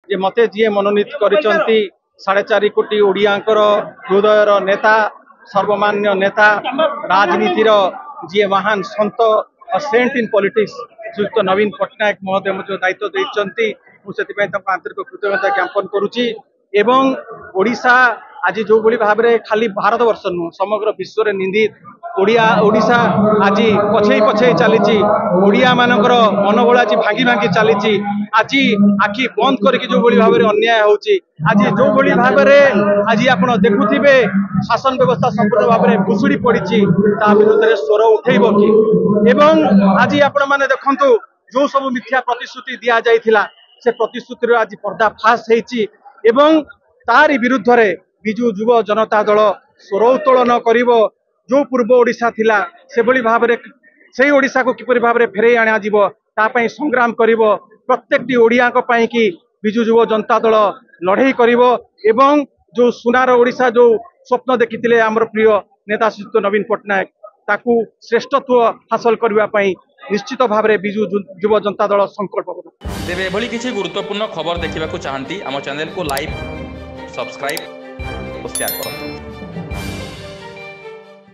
जे मते जी मनोनीत करिसंती 4.5 कोटी ओडियांकर हृदयर नेता सर्वमान्य नेता राजनीतिर जी महान संत सेंट इन पॉलिटिक्स श्रीयुक्त नवीन पट्टनायक महोदय मुझे दायित्व देइचंती से आंतरिक कृतज्ञता ज्ञापन करुच्ची एवं ओडिशा आज जो भाव में खाली भारत वर्ष नुह समग्र विश्व में निंदित ओडिशा आज पछे पछे चली ओडिया मानकर मनोबल आज भांगी भांगी चली आज आखि बंद करके जो भाव में अन्याय होची आज जो भाव में आज आप देखुथिबे शासन व्यवस्था संपूर्ण भाव में भुशुड़ी पड़ी विरुद्ध में स्वर उठेब कि एवं आज आपण मैंने देखु जो सब मिथ्या प्रतिश्रुति दि जाइथिला से प्रतिश्रुति आज पर्दाफाश होती तारी विरुद्ध रे विजु युव जनता दल स्वर उत्तोलन करिवो जो पूर्व ओडिशा थिला से भली भाव में से ओडिशा को किपरि भाव में फेरे आना जीवो तापई संग्राम करिवो प्रत्येकटी ओडिया को पई कि विजु युव जनता दल लड़ाई करिवो एवं जो सुनार ओडिशा जो स्वप्न देखिथिले हमर प्रिय नेता श्रीयुक्त नवीन पट्टनायक ताकू श्रेष्ठत्व हासिल करबा पई निश्चित भाव में विजु युव जनता दल संकल्प तेरे एभली किसी गुरुत्वपूर्ण खबर देखा चाहती आम चैनल को लाइक सब्सक्राइब और शेयर करो।